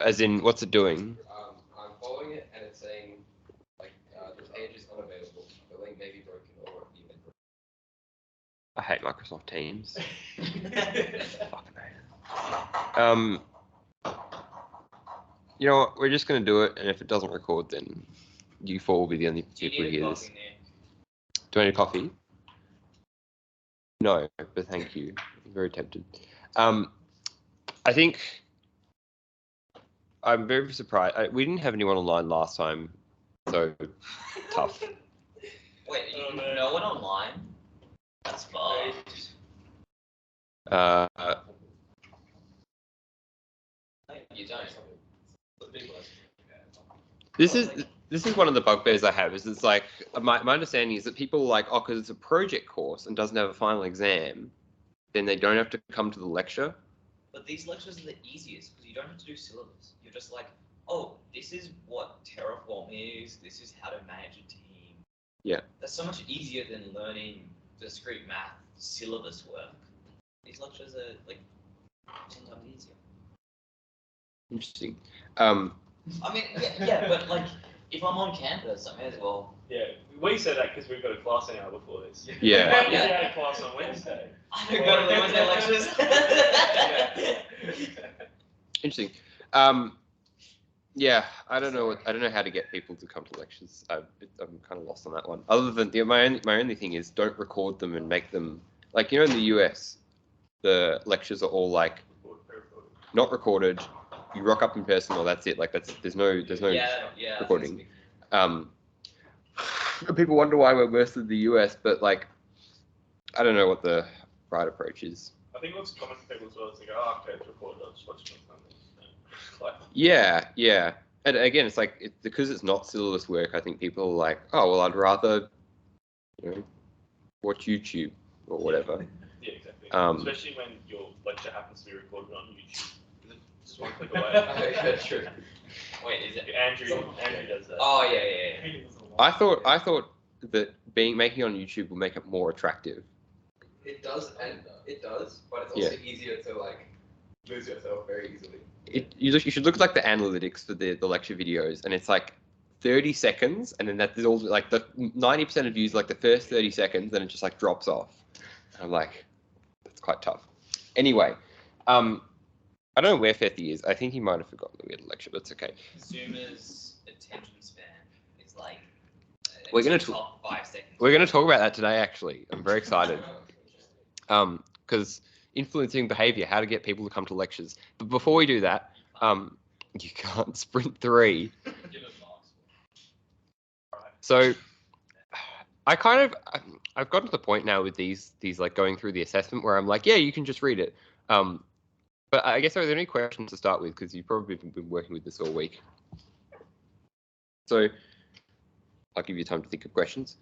As in, what's it doing? I'm following it, and it's saying, like, the page is unavailable. The link may be broken or the event broken. I hate Microsoft Teams. Fucking hate it. You know what? We're just going to do it, and if it doesn't record, then you four will be the only people who hear this. Do I need coffee? No, but thank you. I'm very tempted. I think I'm very surprised. We didn't have anyone online last time, so tough. Wait, no one online? That's far. You don't. This is one of the bugbears I have. Is it's like my understanding is that people are like, oh, because it's a project course and doesn't have a final exam, then they don't have to come to the lecture. But these lectures are the easiest because you don't have to do syllabus. You're just like, oh, this is what Terraform is. This is how to manage a team. Yeah. That's so much easier than learning discrete math syllabus work. These lectures are like 10 times easier. Interesting. I mean, yeah, but like, if I'm on campus, I may as well. Yeah, we said that because we've got a class an hour before this. Yeah. We had a class on Wednesday. I don't go to the Wednesday lectures. Interesting. Yeah, I don't know how to get people to come to lectures. I'm kind of lost on that one. Other than my only thing is don't record them and make them like, you know, in the US, the lectures are all like not recorded. You rock up in person, or that's it. Like there's no recording. People wonder why we're worse than the US, but like I don't know what the right approach is. I think what's common for people as well is they go, oh, okay, it's recorded, I'll just watch it on Sundays. Yeah. And again, it's like because it's not syllabus work. I think people are like, oh well, I'd rather, you know, watch YouTube or whatever. Yeah, exactly. Especially when your lecture happens to be recorded on YouTube. Just one click away. That's true. Wait, is it Andrew does that. Oh yeah. I thought that making it on YouTube will make it more attractive. It does, but it's also easier to like lose yourself very easily. You should look at like the analytics for the lecture videos, and it's like 30 seconds, and then there's all like the 90% of views like the first 30 seconds, then it just like drops off. And I'm like, that's quite tough. Anyway, I don't know where Fethy is. I think he might have forgotten that we had a lecture, but it's okay. Zoomers' attention span is like we're gonna top 5 seconds. We're gonna talk about that today. Actually, I'm very excited. Because influencing behavior, how to get people to come to lectures. But before we do that, you can't sprint 3. So I've gotten to the point now with these like going through the assessment where I'm like, yeah, you can just read it. But I guess are there any questions to start with, because you've probably been working with this all week. So I'll give you time to think of questions.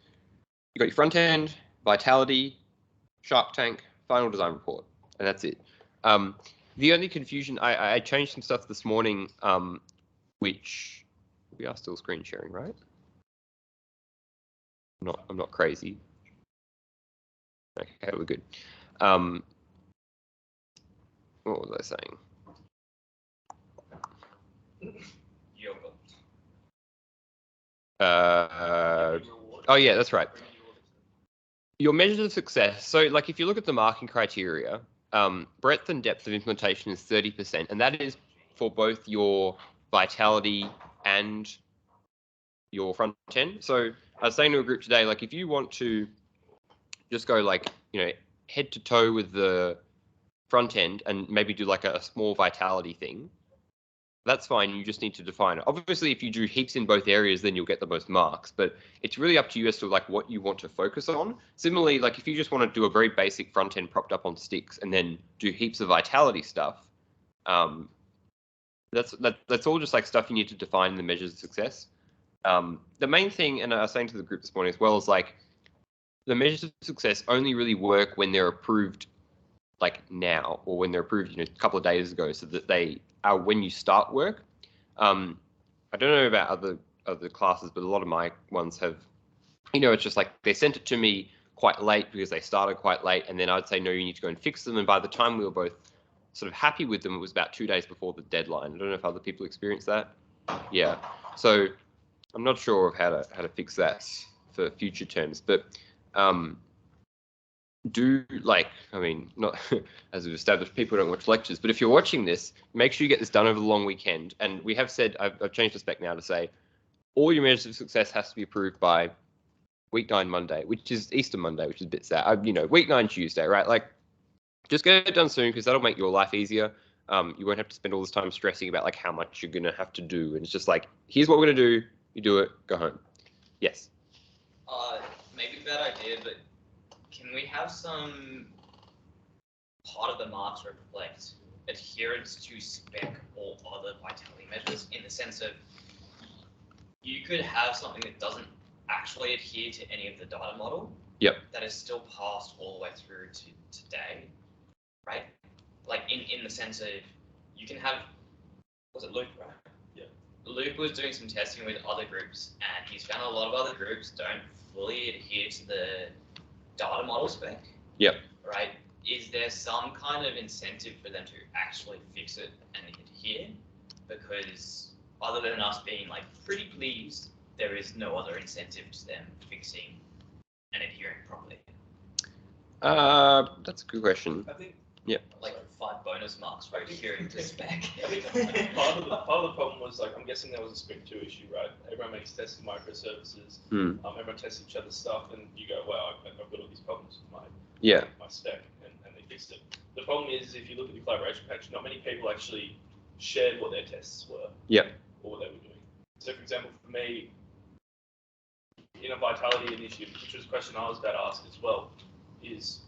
You got your front end, Vitality, Shark Tank, final design report, and that's it. The only confusion, I changed some stuff this morning, which we are still screen sharing, right? I'm not crazy. Okay, we're good. What was I saying? Oh yeah, that's right. Your measures of success. So like if you look at the marking criteria, breadth and depth of implementation is 30%, and that is for both your Vitality and your front end. So I was saying to a group today, like if you want to just go like, you know, head to toe with the front end and maybe do like a small Vitality thing, that's fine. You just need to define it. Obviously, if you do heaps in both areas, then you'll get the most marks, but it's really up to you as to like what you want to focus on. Similarly, like if you just want to do a very basic front end propped up on sticks and then do heaps of Vitality stuff, that's all just like stuff you need to define in the measures of success. The main thing, and I was saying to the group this morning as well, is like the measures of success only really work when they're approved like now, or when they're approved, you know, a couple of days ago, so that they are when you start work. I don't know about other classes, but a lot of my ones have, you know, it's just like they sent it to me quite late because they started quite late, and then I'd say, no, you need to go and fix them. And by the time we were both sort of happy with them, it was about 2 days before the deadline. I don't know if other people experienced that. Yeah. So I'm not sure of how to fix that for future terms, but not as we've established, people don't watch lectures, but if you're watching this, make sure you get this done over the long weekend. And we have said, I've changed the spec now to say, all your measures of success has to be approved by week 9 Monday, which is Easter Monday, which is a bit sad. Week 9 Tuesday, right? Like, just get it done soon because that'll make your life easier. You won't have to spend all this time stressing about like how much you're gonna have to do. And it's just like, here's what we're gonna do. You do it. Go home. Yes. Maybe a bad idea, but can we have some part of the marks reflect adherence to spec or other vitality measures, in the sense of you could have something that doesn't actually adhere to any of the data model. Yep. That is still passed all the way through to today, right? Like in the sense of you can have, was it Luke, right? Yeah. Luke was doing some testing with other groups, and he's found a lot of other groups don't fully adhere to the data model spec. Yep. Right? Is there some kind of incentive for them to actually fix it and adhere? Because other than us being like pretty pleased, there is no other incentive to them fixing and adhering properly. That's a good question. I think Like 5 bonus marks for adhering to spec. I think part of the problem was, like, I'm guessing there was a Sprint 2 issue, right? Everyone makes tests in microservices. Everyone tests each other's stuff, and you go, wow, I've got all these problems with my spec, and they fixed it. The problem is, if you look at the collaboration patch, not many people actually shared what their tests were. Yep. Or what they were doing. So, for example, for me, in a vitality initiative, which was a question I was about to ask as well, is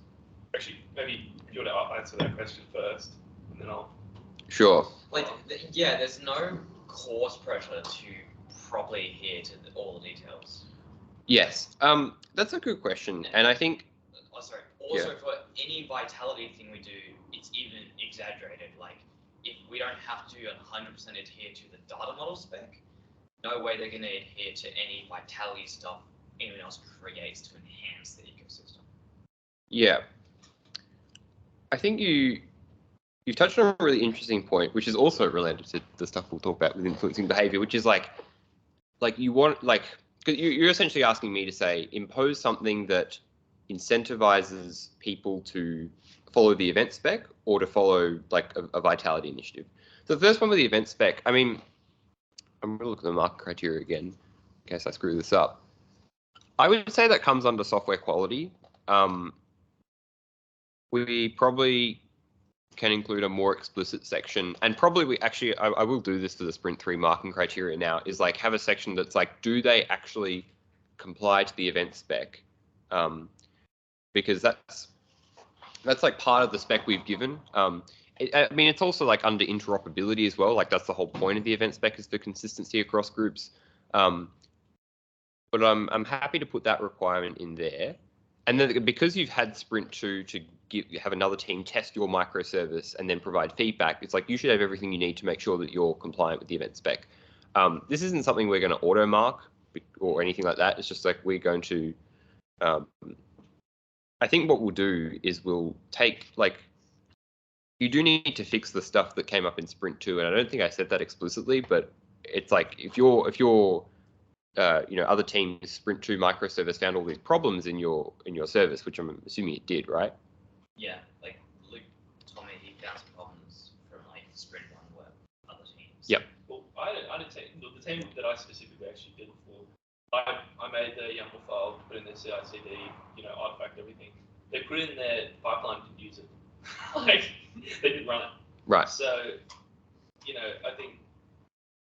actually, maybe you want to answer that question first, and then I'll. Sure. Like, there's no course pressure to properly adhere to all the details. Yes. That's a good question, and I think. Also, for any vitality thing we do, it's even exaggerated. Like, if we don't have to 100% adhere to the data model spec, no way they're going to adhere to any vitality stuff anyone else creates to enhance the ecosystem. Yeah. I think you've touched on a really interesting point, which is also related to the stuff we'll talk about with influencing behavior, which is like you want, like, because you're essentially asking me to say, impose something that incentivizes people to follow the event spec or to follow like a vitality initiative. So the first one with the event spec, I mean, I'm going to look at the market criteria again in case I screw this up. I would say that comes under software quality. We probably can include a more explicit section, and probably I will do this to the Sprint 3 marking criteria now, is like have a section that's like, do they actually comply to the event spec? Because that's like part of the spec we've given. I mean, it's also like under interoperability as well. Like that's the whole point of the event spec, is for consistency across groups. But I'm happy to put that requirement in there. And then because you've had Sprint 2 to have another team test your microservice and then provide feedback, it's like you should have everything you need to make sure that you're compliant with the event spec. This isn't something we're going to auto mark or anything like that. It's just like we're going to. I think what we'll do is we'll take, like, you do need to fix the stuff that came up in Sprint 2, and I don't think I said that explicitly, but it's like if your other team's Sprint 2 microservice found all these problems in your service, which I'm assuming it did, right? Yeah, like Luke told me he found some problems from like Sprint 1 where other teams. Yep. Well, I didn't take the team that I specifically actually did before. I made the YAML file, put in their CI/CD, artifact everything. They put it in their pipeline, didn't use it. Like, they didn't run it. Right. So, I think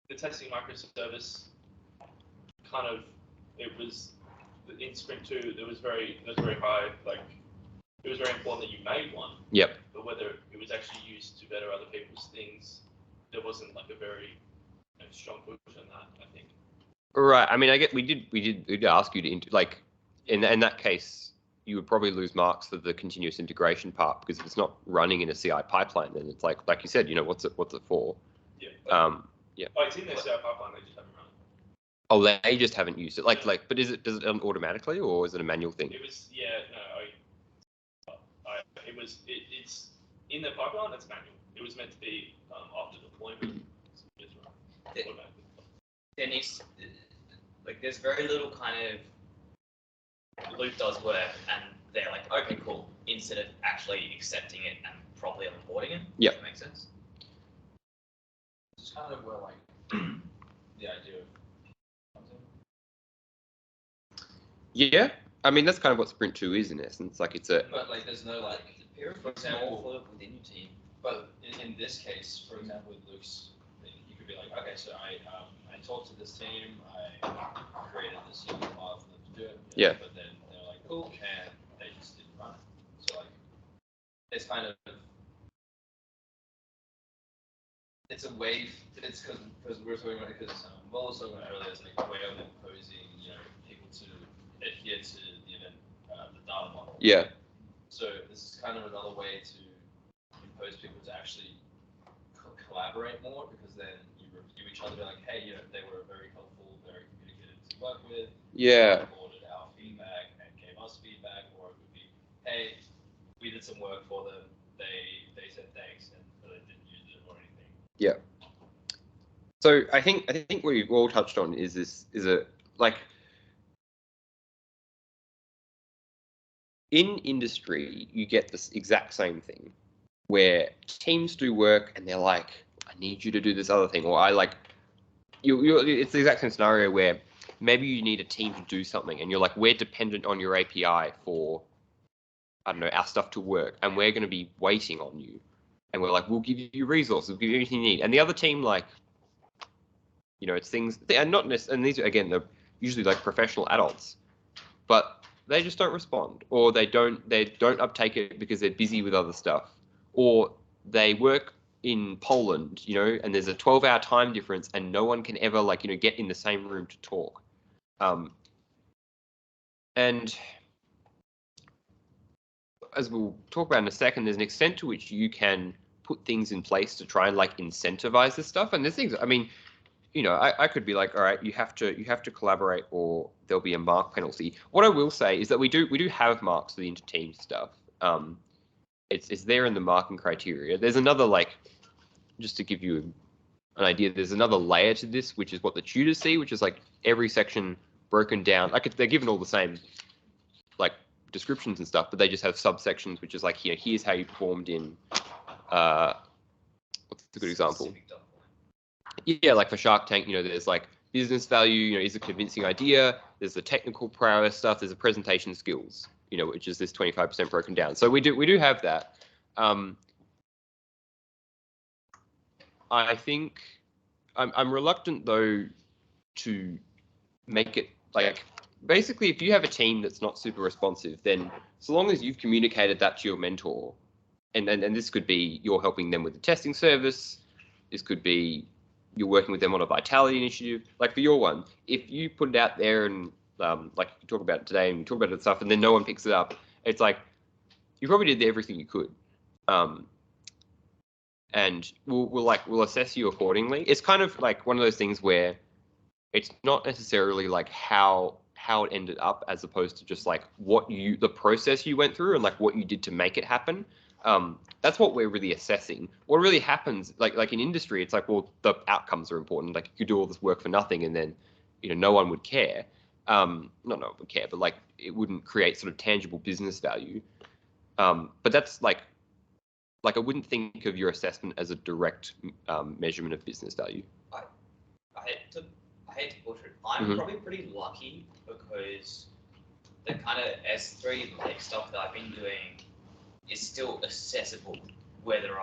the testing microservice kind of, it was in Sprint 2. It was very high. Like, it was very important that you made one. Yep. But whether it was actually used to better other people's things, there wasn't like a very strong push on that, I think. Right. I mean, I get we did ask you to like in that case, you would probably lose marks for the continuous integration part, because if it's not running in a CI pipeline, then it's like you said, what's it for? Yeah. Yeah. Oh, it's in their CI pipeline. They just haven't run it. Oh, they just haven't used it. But does it run automatically, or is it a manual thing? It was, yeah, no, in the pipeline, that's manual. It was meant to be after deployment. There needs, like, there's very little kind of loop does work, and they're like, okay, cool, instead of actually accepting it and properly onboarding it. Yeah. Does that make sense? It's kind of where like the idea of Yeah, I mean that's kind of what Sprint 2 is in essence. Like it's a. but like there's no like For example, within your team. but in this case, for example, with Luke's thing, you could be like, okay, so I talked to this team, I created this user file for them to do it. Yeah. But then they're like, cool, and they just didn't run it. So like, it's kind of it's a way. It's because we were talking about it because Will was talking about earlier. It's like a way of imposing, people to adhere to the event, the data model. Yeah. So this is kind of another way to impose people to actually collaborate more, because then you review each other, like, hey, they were very helpful, very communicative to work with. Yeah. Recorded our feedback and gave us feedback, or it would be, hey, we did some work for them. They said thanks, but they didn't use it or anything. Yeah. So I think what you've all touched on is like in industry you get this exact same thing where teams do work and they're like, I need you to do this other thing, or I like it's the exact same scenario where maybe you need a team to do something and you're like, we're dependent on your API for, I don't know, our stuff to work, and we're going to be waiting on you, and we're like, we'll give you resources, we'll give you anything you need, and the other team, like, it's things, and not necessarily, and these are, again, they're usually like professional adults, but they just don't respond, or they don't uptake it because they're busy with other stuff, or they work in Poland, and there's a 12-hour time difference, and no one can ever get in the same room to talk. And as we'll talk about in a second, there's an extent to which you can put things in place to try and incentivize this stuff. And there's things, I mean, I could be like, all right, you have to collaborate, or there'll be a mark penalty. What I will say is that we do have marks for the inter-team stuff. It's there in the marking criteria. There's another, just to give you an idea, there's another layer to this, which is what the tutors see, which is every section broken down. They're given all the same descriptions and stuff, but they just have subsections, which is here's how you performed in what's a good example? Yeah, like for Shark Tank, there's business value, is a convincing idea. There's the technical prowess stuff. There's the presentation skills, which is this 25% broken down. So we do have that. I think I'm reluctant though to make it basically, if you have a team that's not super responsive, then so long as you've communicated that to your mentor, and this could be you're helping them with the testing service, this could be you're working with them on a vitality initiative, for your one, if you put it out there and you talk about it today and you talk about it and stuff, and then no one picks it up, it's you probably did everything you could. And we'll assess you accordingly. It's kind of one of those things where it's not necessarily how it ended up, as opposed to just the process you went through and what you did to make it happen. That's what we're really assessing. What really happens, like in industry, it's well, the outcomes are important. You could do all this work for nothing, and then no one would care. Not no one would care, but it wouldn't create sort of tangible business value. But that's I wouldn't think of your assessment as a direct measurement of business value. I hate to push it. I'm probably pretty lucky because the kind of S3 stuff that I've been doing is still accessible whether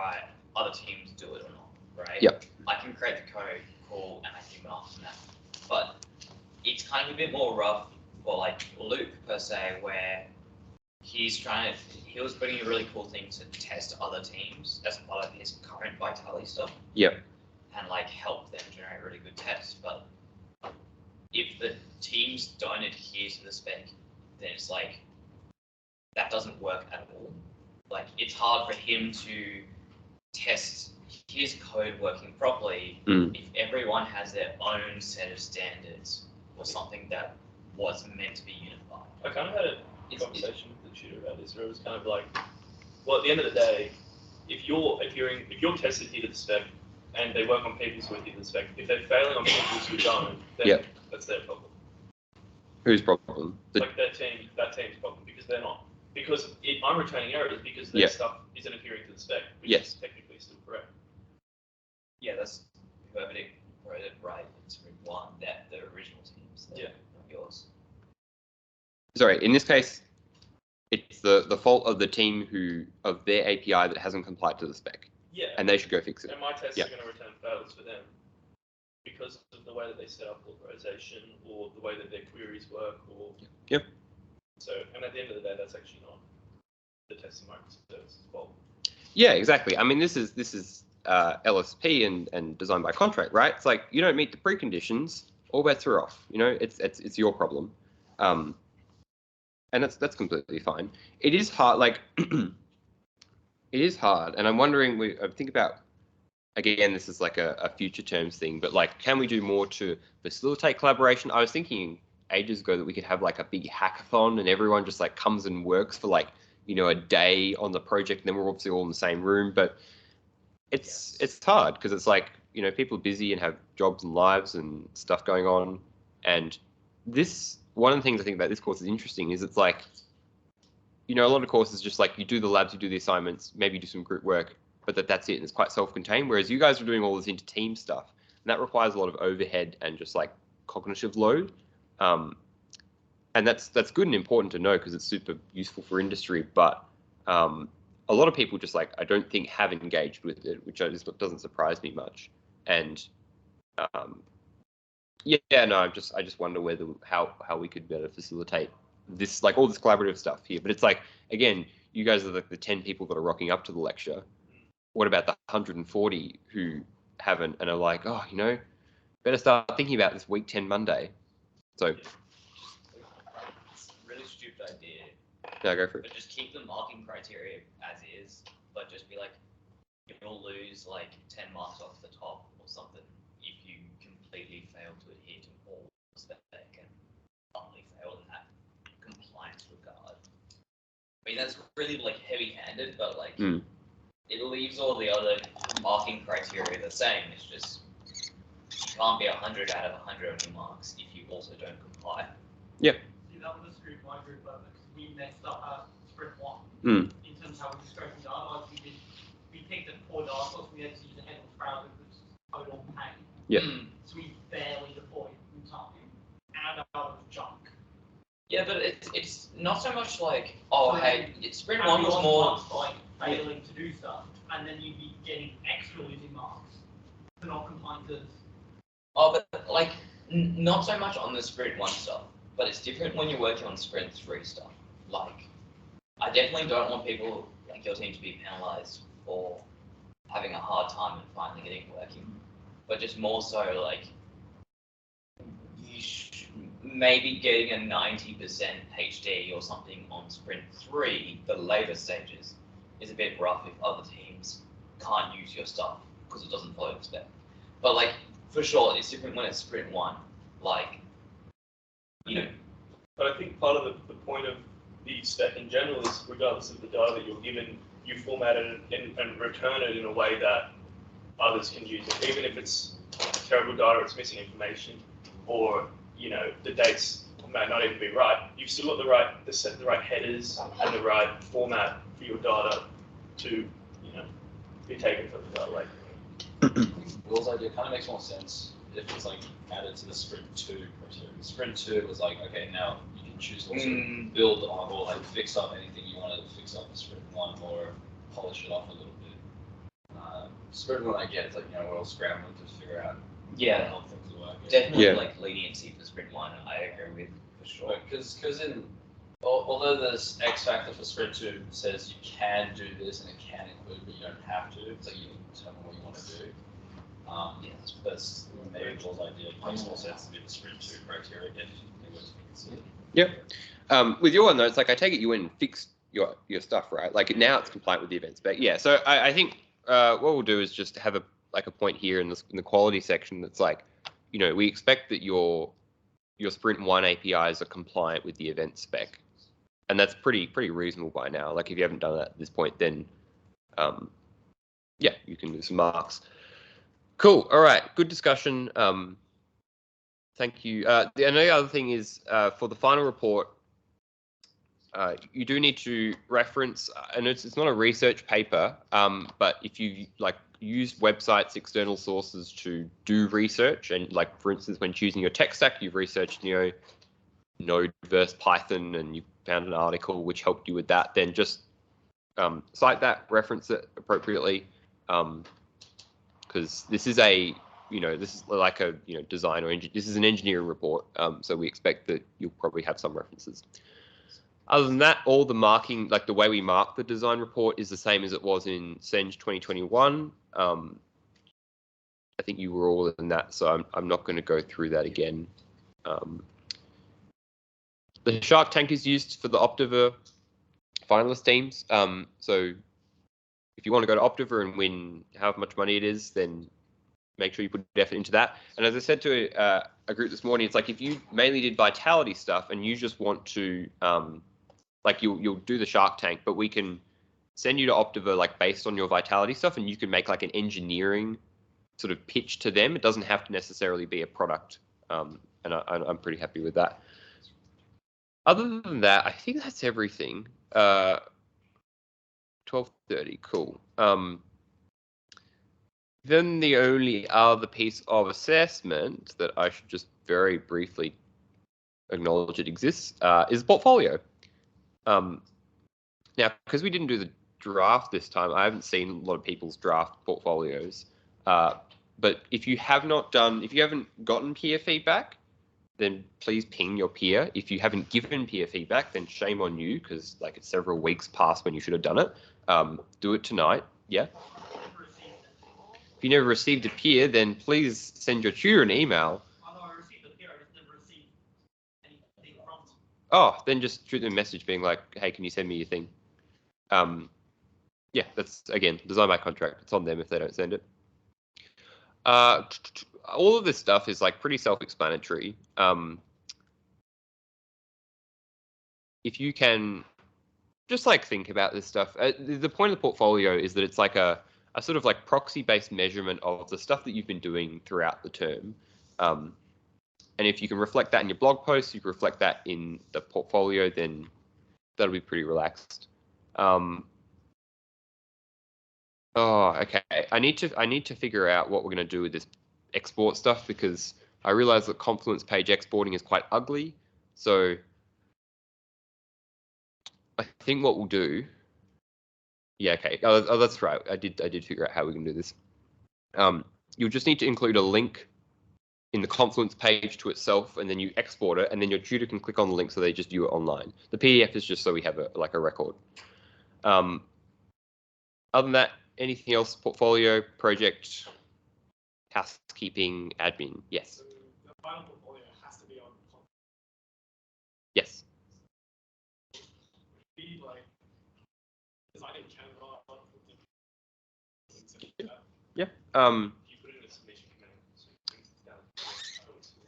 other teams do it or not, right? Yep. I can create the code, cool, and I can mark from that. But it's kind of a bit more rough for Luke per se, where he was bringing a really cool thing to test other teams as part of his current vitality stuff. Yep. And help them generate really good tests. But if the teams don't adhere to the spec, then it's that doesn't work at all. It's hard for him to test his code working properly if everyone has their own set of standards or something that was meant to be unified. I kind of had a conversation with the tutor about this, where it was kind of well, at the end of the day, if you're tested here to the spec, and they work on people's who are here to the spec, if they're failing on people's who don't, then that's their problem. Whose problem? Like that team's problem, because they're not. Because I'm returning errors because their stuff isn't adhering to the spec, which is technically still correct. Yeah, that's whoever did it right in sprint 1, that the original teams, not yours. Sorry, in this case, it's the fault of the team of their API that hasn't complied to the spec. Yeah. And they should go fix it. And my tests are going to return failures for them because of the way that they set up authorization or the way that their queries work or. Yep. So, and at the end of the day, that's actually not the testing microservices fault. Yeah, exactly. I mean, this is LSP and designed by contract, right? It's like you don't meet the preconditions, all bets are off. You know, it's your problem, and that's completely fine. It is hard, like it is hard, and I'm wondering. I think about again. This is like a future terms thing, but like, can we do more to facilitate collaboration? I was thinking ages ago that we could have like a big hackathon and everyone just like comes and works for like, you know, a day on the project, and then we're obviously all in the same room, but it's hard because it's like, you know, people are busy and have jobs and lives and stuff going on. And this, one of the things I think about this course is interesting is it's like, you know, a lot of courses just like you do the labs, you do the assignments, maybe you do some group work, but that's it, and it's quite self-contained, whereas you guys are doing all this inter-team stuff, and that requires a lot of overhead and just like cognitive load. And that's good and important to know because it's super useful for industry. But a lot of people just like, I don't think have engaged with it, which doesn't surprise me much. And I just wonder how we could better facilitate this, like all this collaborative stuff here. But it's like, again, you guys are the 10 people that are rocking up to the lecture. What about the 140 who haven't and are like, oh, you know, better start thinking about this week 10 Monday. So. It's a really stupid idea. No, go for it. But just keep the marking criteria as is, but just be like, you'll lose like 10 marks off the top or something if you completely fail to adhere to all the spec and only fail in that compliance regard. I mean, that's really like heavy-handed, but like it leaves all the other marking criteria the same. It's just you can't be 100 out of 100 on your marks if you also don't comply. Yep. See, that was a screw my group because we messed up at sprint 1 in terms of how we scoped the data. We picked a poor data source, we had to use a head on crowd, which was total pain. Yep. So we barely deployed in time, and our data was junk. Yeah, but it's not so much like, oh, So hey, sprint 1 was more like failing to do stuff, and then you'd be getting extra losing marks for not complying to. Oh, but like, not so much on the sprint 1 stuff, but it's different when you're working on sprint 3 stuff. Like, I definitely don't want people like your team to be penalized for having a hard time and finally getting working, but just more so like, maybe getting a 90% HD or something on sprint 3, the later stages, is a bit rough if other teams can't use your stuff because it doesn't follow the spec. But like, for sure, it's different when it's sprint 1. Like, you know. But I think part of the point of the spec in general is, regardless of the data that you're given, you format it and return it in a way that others can use it. Even if it's terrible data, it's missing information, or you know, the dates may not even be right. You've still got the right headers and the right format for your data to, you know, be taken from the data lake. Will's idea kind of makes more sense if it's like added to the sprint 2 criteria. Sprint 2 was like, okay, now you can choose to also build on or like fix up anything you want to fix up in sprint 1 or polish it off a little bit. Sprint 1, I get, it's like, you know, we're all scrambling to figure out how things work. Definitely like leniency for sprint 1, I agree with for sure. Because although this X factor for sprint 2 says you can do this and it can include, but you don't have to. It's like you can determine what you want to do. That's maybe Will's idea. It makes more sense to be the sprint 2 criteria if it was considered. Yep. With your one though, it's like I take it you went and fixed your stuff, right? Like now it's compliant with the event spec. Yeah. So I think what we'll do is just have a point here in the quality section that's like, you know, we expect that your sprint 1 APIs are compliant with the event spec, and that's pretty reasonable by now. Like if you haven't done that at this point, then yeah, you can do some marks. Cool. All right. Good discussion. Thank you. The only other thing is for the final report, you do need to reference, and it's not a research paper, but if you like use websites, external sources to do research, and like for instance, when choosing your tech stack, you've researched, Node versus Python, and you found an article which helped you with that, then just cite that, reference it appropriately, because this is this is like a design or this is an engineering report, so we expect that you'll probably have some references. Other than that, all the marking, like the way we mark the design report, is the same as it was in SENG3011. I think you were all in that, so I'm not going to go through that again. The Shark Tank is used for the Optiver finalist teams. So if you want to go to Optiver and win however much money it is, then make sure you put effort into that. And as I said to a group this morning, it's like if you mainly did vitality stuff and you just want to, like you'll do the Shark Tank, but we can send you to Optiver like based on your vitality stuff, and you can make like an engineering sort of pitch to them. It doesn't have to necessarily be a product, and I'm pretty happy with that. Other than that, I think that's everything. 12:30, cool. Then the only other piece of assessment that I should just very briefly acknowledge it exists is portfolio. Now, because we didn't do the draft this time, I haven't seen a lot of people's draft portfolios. But if you haven't gotten peer feedback, then please ping your peer. If you haven't given peer feedback, then shame on you, because like it's several weeks past when you should have done it. Do it tonight. Yeah. If you never received a peer, then please send your tutor an email. I received a peer, I just never received anything from them. Oh, then just shoot them a message being like, hey, can you send me your thing? Yeah, that's, again, design by contract. It's on them if they don't send it. All of this stuff is like pretty self-explanatory. If you can just like think about this stuff, the point of the portfolio is that it's like a sort of like proxy-based measurement of the stuff that you've been doing throughout the term. And if you can reflect that in your blog posts, you can reflect that in the portfolio, then that'll be pretty relaxed. Oh, okay. I need to figure out what we're going to do with this export stuff, because I realize that Confluence page exporting is quite ugly. So I think what we'll do. Yeah, okay. Oh, that's right. I did figure out how we can do this. You'll just need to include a link in the Confluence page to itself, and then you export it, and then your tutor can click on the link so they just view it online. The PDF is just so we have a record. Other than that, anything else? Portfolio, project, housekeeping, admin? Yes. The final portfolio has to be on Confluence. Yes. Be like designing Canva. Yeah. You put it in a submission command, so it brings it down.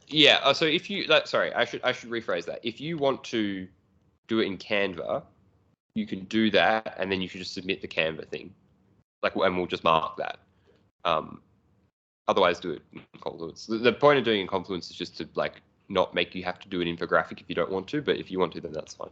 Yeah. So if you sorry, I should rephrase that. If you want to do it in Canva, you can do that, and then you can just submit the Canva thing, and we'll just mark that. Otherwise, do it in Confluence. The point of doing it in Confluence is just to not make you have to do an infographic if you don't want to, but if you want to, then that's fine.